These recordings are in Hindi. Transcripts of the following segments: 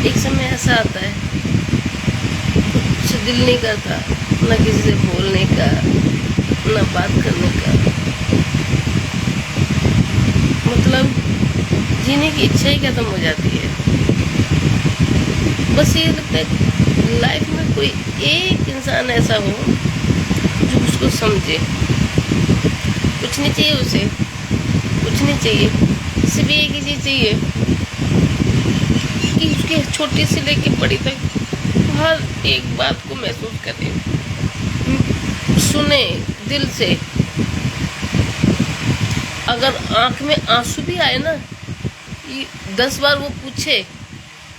एक समय ऐसा आता है कुछ दिल नहीं करता, ना किसी से बोलने का, ना बात करने का, मतलब जीने की इच्छा ही खत्म हो जाती है। बस ये लगता है लाइफ में कोई एक इंसान ऐसा हो जो उसको समझे। कुछ नहीं चाहिए उसे, कुछ नहीं चाहिए, सिर्फ एक ही चीज़ चाहिए कि उसकी छोटी से लेके बड़ी तक हर एक बात को महसूस करे, सुने दिल से। अगर आंख में आंसू भी आए ना, 10 बार वो पूछे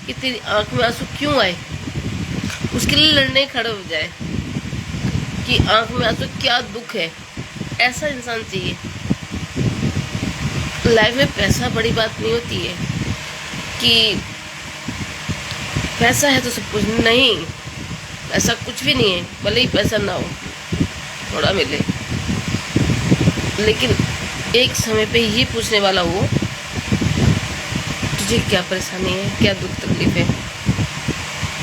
कि तेरी आंख में आंसू क्यों आए, उसके लिए लड़ने खड़े हो जाए कि आंख में आंसू क्या दुख है। ऐसा इंसान चाहिए। लाइफ में पैसा बड़ी बात नहीं होती है कि पैसा है तो सब कुछ नहीं, ऐसा कुछ भी नहीं है। भले ही पैसा ना हो, थोड़ा मिले, लेकिन एक समय पे ये पूछने वाला हो तुझे क्या परेशानी है, क्या दुख तकलीफ है।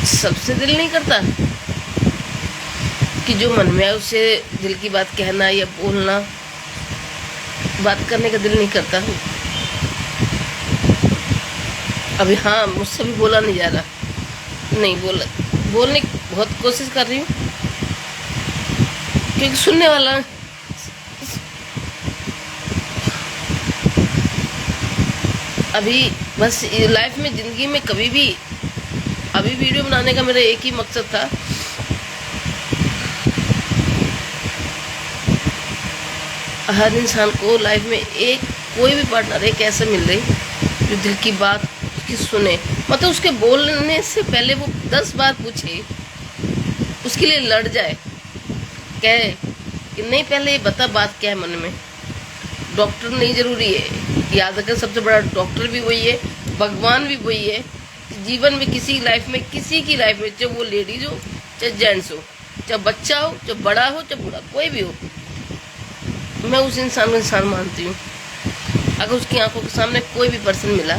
सबसे दिल नहीं करता कि जो मन में है उससे दिल की बात कहना या बोलना, बात करने का दिल नहीं करता। अभी हाँ, मुझसे भी बोला नहीं जा रहा, नहीं बोलने की बहुत कोशिश कर रही हूँ, क्योंकि सुनने वाला अभी बस लाइफ में, जिंदगी में कभी भी, अभी वीडियो बनाने का मेरा एक ही मकसद था, हर इंसान को लाइफ में एक कोई भी पार्टनर एक ऐसा मिल रही जो दिल की बात की सुने। मतलब उसके बोलने से पहले वो 10 बार पूछे, उसके लिए लड़ जाए, कहे कि नहीं पहले ये बता बात क्या है मन में। डॉक्टर नहीं जरूरी है, याद रखें सबसे बड़ा डॉक्टर भी वही है, भगवान भी वही है। जीवन में किसी लाइफ में, किसी की लाइफ में, चाहे वो लेडीज हो चाहे जेंट्स हो, चाहे बच्चा हो चाहे बड़ा हो चाहे बूढ़ा, कोई भी हो, मैं उस इंसान को इंसान मानती हूँ। अगर उसकी आंखों के सामने कोई भी पर्सन मिला,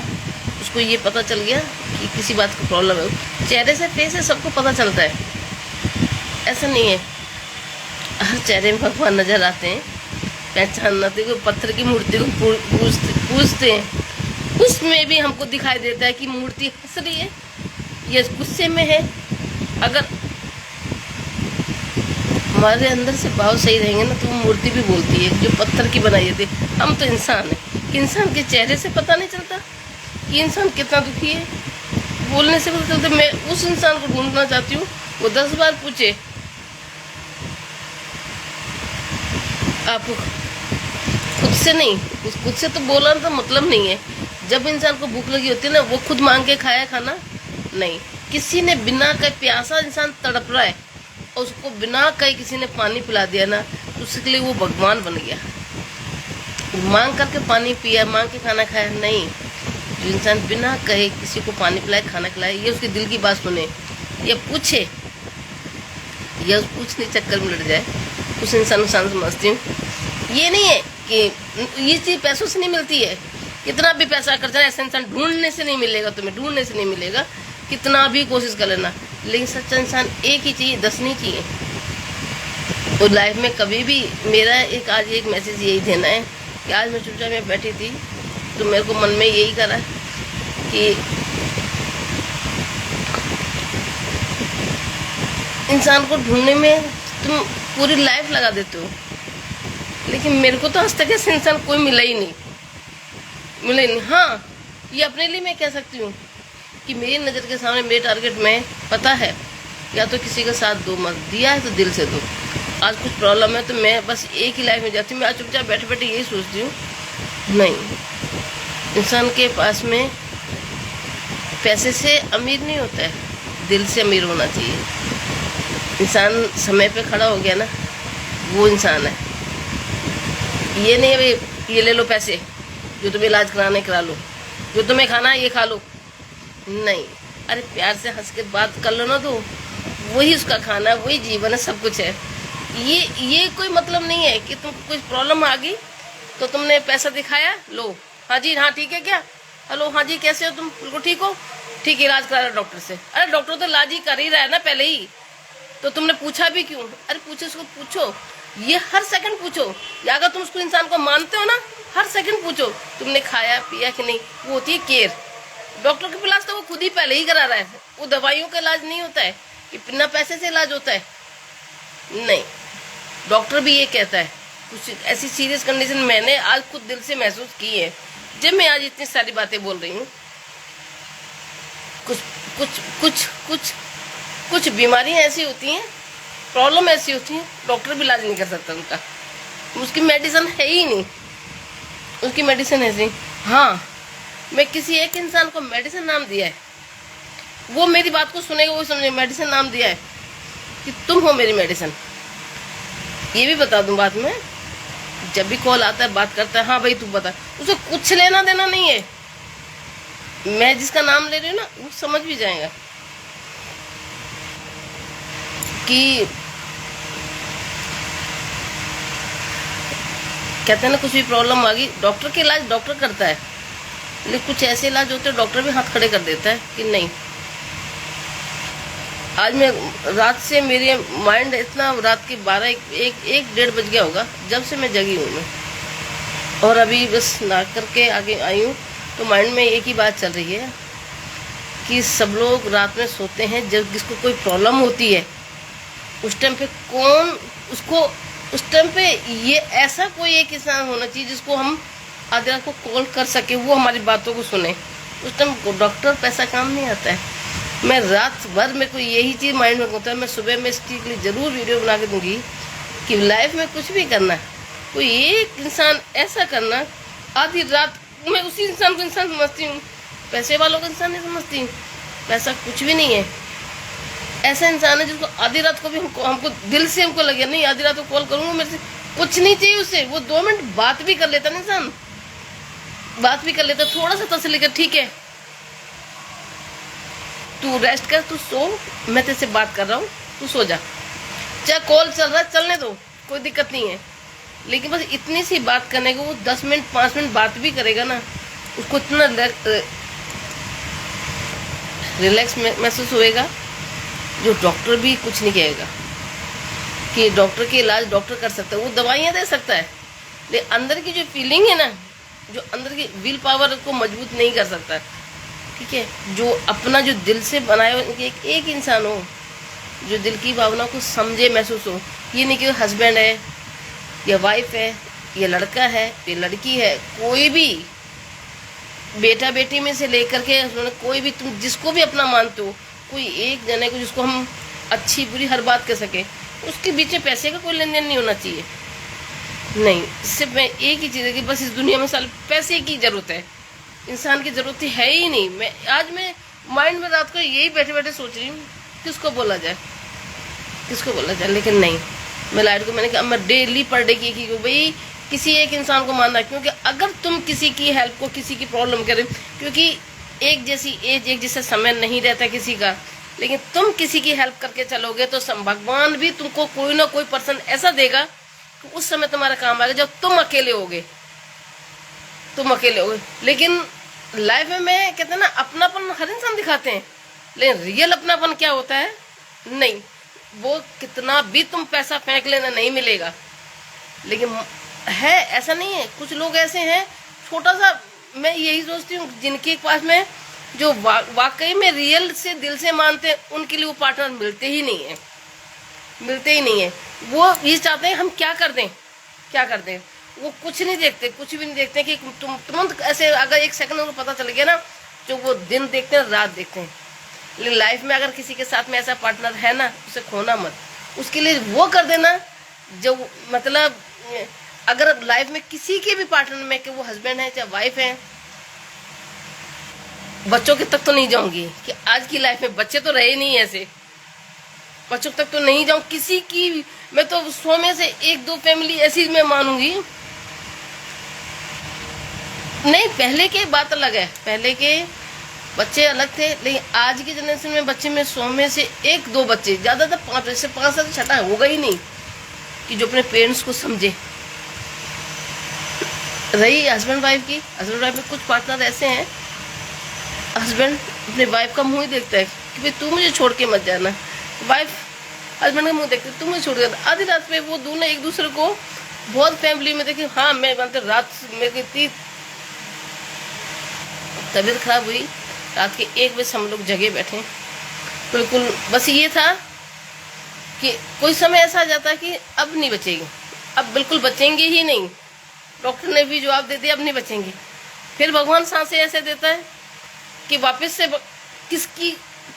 उसको ये पता चल गया कि किसी बात का प्रॉब्लम है, चेहरे से फेस से सबको पता चलता है। ऐसा नहीं है हर चेहरे में भगवान नजर आते हैं, पहचान आते हैं। पत्थर की मूर्ति को पूछते हैं, उसमें भी हमको दिखाई देता है कि मूर्ति हंस रही है या गुस्से में है। अगर हमारे अंदर से भाव सही रहेंगे ना, तो वो मूर्ति भी बोलती है जो पत्थर की बनाई थी। हम तो इंसान है कि इंसान के चेहरे से पता नहीं चलता कि इंसान कितना दुखी है, बोलने से पता चलता। मैं उस इंसान को ढूंढना चाहती हूँ, वो 10 बार पूछे। आप खुद से नहीं, खुद से तो बोलना तो मतलब नहीं है। जब इंसान को भूख लगी होती है ना, वो खुद मांग के खाया खाना नहीं। किसी ने बिना कहे, प्यासा इंसान तड़प रहा है और उसको बिना कहे किसी ने पानी पिला दिया ना, उसके लिए वो भगवान बन गया। मांग करके पानी पिया, मांग के खाना खाया नहीं। जो इंसान बिना कहे किसी को पानी पिलाए, खाना खिलाए, ये उसके दिल की बात सुने या पूछे, या उस पूछने चक्कर में लड़ जाए, उस इंसान को इंसान समझती हूँ। ये नहीं है कि ये चीज़ पैसों से नहीं मिलती है। कितना भी पैसा खर्चा, ऐसा इंसान ढूंढने से नहीं मिलेगा, तुम्हें ढूंढने से नहीं मिलेगा, कितना भी कोशिश कर लेना। लेकिन सच्चा इंसान एक ही चाहिए, 10 नहीं चाहिए। और लाइफ में कभी भी मेरा आज एक मैसेज यही देना है कि आज मैं चुपचाप में बैठी थी तो मेरे को मन में यही करा कि इंसान को ढूंढने में तुम पूरी लाइफ लगा देते हो, लेकिन मेरे को तो आज तक ऐसा इंसान कोई मिला ही नहीं। हाँ, ये अपने लिए मैं कह सकती हूँ कि मेरी नज़र के सामने मेरे टारगेट में पता है, या तो किसी का साथ दो, मत दिया है तो दिल से दो। आज कुछ प्रॉब्लम है तो मैं बस एक ही लाइफ में जाती हूँ। मैं आज चुपचाप बैठे बैठे यही सोचती हूँ, नहीं, इंसान के पास में पैसे से अमीर नहीं होता है, दिल से अमीर होना चाहिए। इंसान समय पे खड़ा हो गया ना, वो इंसान है। ये नहीं है भाई ये ले लो पैसे, जो तुम्हें इलाज कराने करा लो, जो तुम्हें खाना है ये खा लो, नहीं। अरे प्यार से हंस के बात कर लो ना, तो वही उसका खाना है, वही जीवन है, सब कुछ है। ये कोई मतलब नहीं है कि तुमको कुछ प्रॉब्लम आ गई तो तुमने पैसा दिखाया, लो हाँ जी हाँ ठीक है क्या, हेलो हाँ जी कैसे हो तुम, बिल्कुल ठीक हो, ठीक इलाज करा रहा है डॉक्टर से। अरे डॉक्टर तो इलाज ही कर ही रहा है ना पहले ही, तो तुमने पूछा भी क्यों? अरे पूछो, उसको पूछो, ये हर सेकंड पूछो। या अगर तुम उसको इंसान को मानते हो ना, हर सेकंड पूछो तुमने खाया पिया कि नहीं। वो होती है केयर। डॉक्टर के इलाज तो वो खुद ही पहले ही करा रहा है। वो दवाइयों का इलाज नहीं होता है कि बिना पैसे से इलाज होता है, नहीं। डॉक्टर भी ये कहता है। कुछ ऐसी सीरियस कंडीशन मैंने आज खुद दिल से महसूस की है जब मैं आज इतनी सारी बातें बोल रही हूँ। कुछ कुछ कुछ कुछ कुछ बीमारियां ऐसी होती हैं, प्रॉब्लम ऐसी होती है, डॉक्टर भी इलाज नहीं कर सकता उनका। उसकी मेडिसिन है ही नहीं, उसकी मेडिसिन ऐसी। हाँ, मैं किसी एक इंसान को मेडिसिन नाम दिया है, वो मेरी बात को सुनेगा, वो समझे मेडिसिन नाम दिया है कि तुम हो मेरी मेडिसिन। ये भी बता दूं बात में, जब भी कॉल आता है बात करता है, हाँ भाई तू बता, उसे कुछ लेना देना नहीं है। मैं जिसका नाम ले रही हूँ ना, वो समझ भी जाएगा कि कहते हैं ना, कुछ भी प्रॉब्लम आ गई, डॉक्टर के इलाज डॉक्टर करता है, लेकिन कुछ ऐसे इलाज होते हैं डॉक्टर भी हाथ खड़े कर देता है कि नहीं। आज मैं रात से मेरे माइंड इतना, रात के 1-1:30 बज गया होगा जब से मैं जगी हूँ मैं, और अभी बस नहा करके आगे आई हूँ, तो माइंड में एक ही बात चल रही है कि सब लोग रात में सोते हैं, जब किसको कोई प्रॉब्लम होती है उस टाइम पे कौन उसको, उस टाइम पे ये ऐसा कोई एक इंसान होना चाहिए जिसको हम आधी रात को कॉल कर सके, वो हमारी बातों को सुने। उस टाइम डॉक्टर पैसा काम नहीं आता है। मैं रात भर मेरे को यही चीज़ माइंड में होता है। मैं सुबह में इस चीज़ के लिए ज़रूर वीडियो बना के दूंगी कि लाइफ में कुछ भी करना, कोई एक इंसान ऐसा करना, आधी रात मैं उसी इंसान को इंसान समझती हूँ, पैसे वालों को इंसान नहीं समझती हूँ। पैसा कुछ भी नहीं है। ऐसा इंसान है जिसको आधी रात को भी हमको दिल से हमको लगे नहीं, आधी रात को कॉल करूँगा, मेरे से कुछ नहीं चाहिए उसे, वो 2 मिनट बात भी कर लेता ना इंसान, बात भी कर लेता, थोड़ा सा तसल्ली कर, ठीक है तू रेस्ट कर, तू सो, मैं तेरे से बात कर रहा हूँ, तू सो जा, चाहे कॉल चल रहा है चलने दो, कोई दिक्कत नहीं है। लेकिन बस इतनी सी बात करने को, वो 10 मिनट 5 मिनट बात भी करेगा ना, उसको इतना रिलैक्स महसूस होएगा, जो डॉक्टर भी कुछ नहीं कहेगा। कि डॉक्टर के इलाज डॉक्टर कर सकता है, वो दवाइयाँ दे सकता है, लेकिन अंदर की जो फीलिंग है ना, जो अंदर की विल पावर को मजबूत नहीं कर सकता। ठीक है, जो अपना जो दिल से बनाया एक इंसान हो, जो दिल की भावना को समझे, महसूस हो। ये नहीं कि हस्बैंड है या वाइफ है या लड़का है या लड़की है, कोई भी बेटा बेटी में से लेकर के कोई भी, तुम जिसको भी अपना मानते हो, कोई एक जने को जिसको हम अच्छी बुरी हर बात कह सके, उसके बीच में पैसे का कोई लेन देन नहीं होना चाहिए। नहीं, सिर्फ मैं एक ही चीज़ है कि बस इस दुनिया में साल पैसे की ज़रूरत है, इंसान की ज़रूरत है ही नहीं। मैं माइंड में रात को यही बैठे बैठे सोच रही हूँ किसको बोला जाए, किसको बोला जाए। लेकिन नहीं, मैं लाइट को मैंने कहा मैं डेली पर डे की भाई किसी एक इंसान को मानना, क्योंकि अगर तुम किसी की हेल्प को, किसी की प्रॉब्लम करें, क्योंकि एक जैसी एज, एक जैसा समय नहीं रहता किसी का, लेकिन तुम किसी की हेल्प करके चलोगे तो भगवान भी तुमको कोई ना कोई पर्सन ऐसा देगा कि उस समय तुम्हारा काम आएगा जब तुम अकेले होगे, तुम अकेले होगे। लेकिन लाइफ में मैं कहते हैं ना, अपनापन हर इंसान दिखाते हैं, लेकिन रियल अपनापन क्या होता है, नहीं, वो कितना भी तुम पैसा फेंक लेना नहीं मिलेगा। लेकिन है ऐसा नहीं है, कुछ लोग ऐसे हैं, छोटा सा, मैं यही सोचती हूँ जिनके पास में जो वाकई में रियल से दिल से मानते हैं, उनके लिए वो पार्टनर मिलते ही नहीं है, मिलते ही नहीं है। वो ये चाहते हैं हम क्या कर दें, क्या कर दें, वो कुछ नहीं देखते, कुछ भी नहीं देखते कि तुम तुरंत ऐसे, अगर एक सेकंड उनको पता चल गया ना, जो वो दिन देखते हैं रात देखते हैं। लेकिन लाइफ में अगर किसी के साथ में ऐसा पार्टनर है ना, उसे खोना मत, उसके लिए वो कर देना जो, मतलब अगर लाइफ में किसी के भी पार्टनर में, कि वो हस्बैंड है चाहे वाइफ है, बच्चों के तक तो नहीं जाऊंगी कि आज की लाइफ में बच्चे तो रहे नहीं ऐसे, बच्चों तक तो नहीं जाऊं किसी की। मैं तो 100 में से 1-2 फैमिली ऐसी मैं मानूंगी। नहीं, पहले के बात अलग है, पहले के बच्चे अलग थे, लेकिन आज की जनरेशन में बच्चे में 100 में से 1-2 बच्चे, ज़्यादातर 5 से 5 छठा होगा ही नहीं कि जो अपने पेरेंट्स को समझे। रही हस्बैंड वाइफ की, हस्बैंड वाइफ में कुछ पार्टनर ऐसे हैं, हस्बैंड अपनी वाइफ का मुंह ही देखता है कि भाई तू मुझे छोड़ के मत जाना। वाइफ हस्बैंड का मुंह देखते तू मुझे छोड़ के जाना। आधी रात पे वो दोनों एक दूसरे को बहुत फैमिली में देखे। हाँ मैं मानते रात मेरी इतनी तबीयत खराब हुई, रात के 1 बजे हम लोग जगे बैठे। बिल्कुल बस ये था कि कोई समय ऐसा आ जाता है कि अब नहीं बचेगी, अब बिल्कुल बचेंगे ही नहीं। डॉक्टर ने भी जवाब दे दिया अब नहीं बचेंगे। फिर भगवान सांसें ऐसे देता है कि वापस से किसकी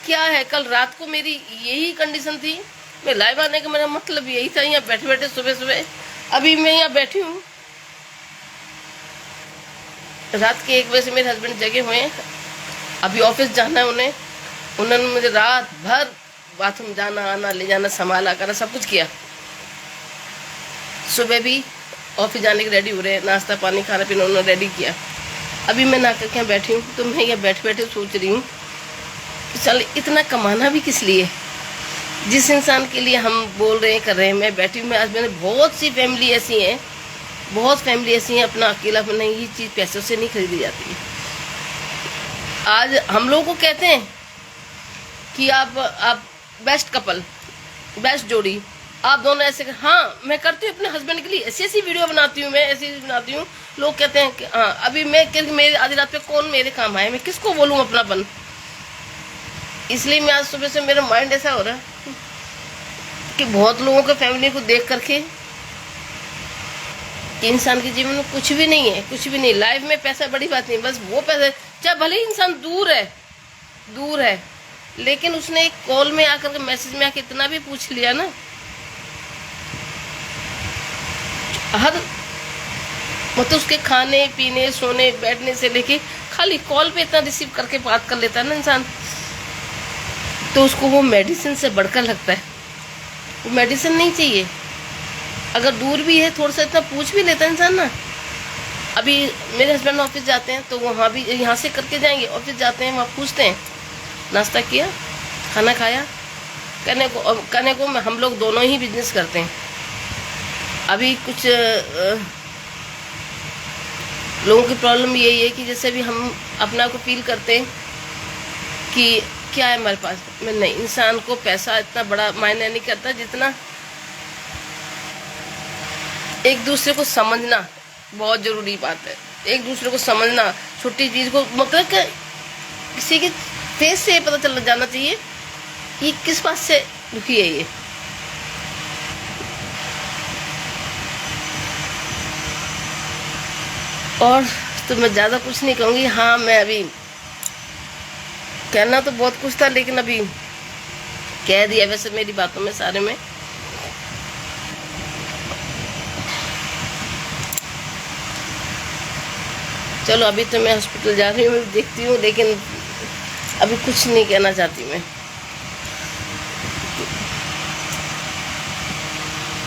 क्या है। कल रात को मेरी यही कंडीशन थी, मैं लाइव आने का मेरा मतलब यही था। यहाँ बैठे बैठे सुबह सुबह अभी मैं यहाँ बैठी हूँ, रात के 1 बजे से मेरे हस्बैंड जगे हुए हैं। अभी ऑफिस जाना है उन्हें, उन्होंने मुझे रात भर बाथरूम जाना आना ले जाना संभाला करना सब कुछ किया। सुबह भी ऑफिस जाने के रेडी हो रहे हैं, नाश्ता पानी खाना पीना उन्होंने रेडी किया। अभी मैं ना करके यहाँ बैठी हूँ, तो मैं यहाँ बैठे बैठे सोच रही हूँ कि चल इतना कमाना भी किस लिए, जिस इंसान के लिए हम बोल रहे हैं कर रहे हैं। मैं बैठी हूँ, मैं आज मैंने बहुत सी फैमिली ऐसी हैं, बहुत फैमिली ऐसी हैं अपना अकेला नहीं, ये चीज़ पैसों से नहीं खरीदी जाती है। आज हम लोगों को कहते हैं कि आप बेस्ट कपल, बेस्ट जोड़ी, आप दोनों ऐसे। हाँ मैं करती हूँ अपने हस्बैंड के लिए ऐसी ऐसी वीडियो बनाती हूँ, मैं ऐसी बनाती हूँ। लोग कहते हैं कि हाँ अभी मेरे आधी रात पे कौन मेरे काम आए, मैं किसको बोलूँ अपनापन। इसलिए मैं आज सुबह से मेरा माइंड ऐसा हो रहा है कि बहुत लोगों के फैमिली को देख करके कि इंसान के जीवन में कुछ भी नहीं है, कुछ भी नहीं। लाइफ में पैसा बड़ी बात नहीं, बस वो पैसा चाहे भले ही इंसान दूर है, लेकिन उसने एक कॉल में आकर के मैसेज में आकर इतना भी पूछ लिया ना, हर मतलब उसके खाने पीने सोने बैठने से लेके खाली कॉल पे इतना रिसीव करके बात कर लेता है ना इंसान, तो उसको वो मेडिसिन से बढ़कर लगता है। वो मेडिसिन नहीं चाहिए, अगर दूर भी है थोड़ा सा इतना पूछ भी लेता है इंसान ना। अभी मेरे हस्बैंड ऑफिस जाते हैं तो वहाँ भी यहाँ से करके जाएंगे, ऑफिस जाते हैं वहाँ पूछते हैं नाश्ता किया, खाना खाया। कहने को हम लोग दोनों ही बिजनेस करते हैं। अभी कुछ लोगों की प्रॉब्लम यही है कि जैसे भी हम अपना को फील करते हैं कि क्या है हमारे पास, मैं नहीं, इंसान को पैसा इतना बड़ा मायने नहीं करता जितना एक दूसरे को समझना बहुत जरूरी बात है। एक दूसरे को समझना, छोटी चीज को मतलब कि किसी के फेस से पता चल जाना चाहिए ये किस बात से दुखी है ये। और तो मैं ज़्यादा कुछ नहीं कहूँगी। हाँ मैं अभी कहना तो बहुत कुछ था, लेकिन अभी कह दिया वैसे मेरी बातों में सारे में। चलो अभी तो मैं हॉस्पिटल जा रही हूँ, देखती हूँ, लेकिन अभी कुछ नहीं कहना चाहती मैं।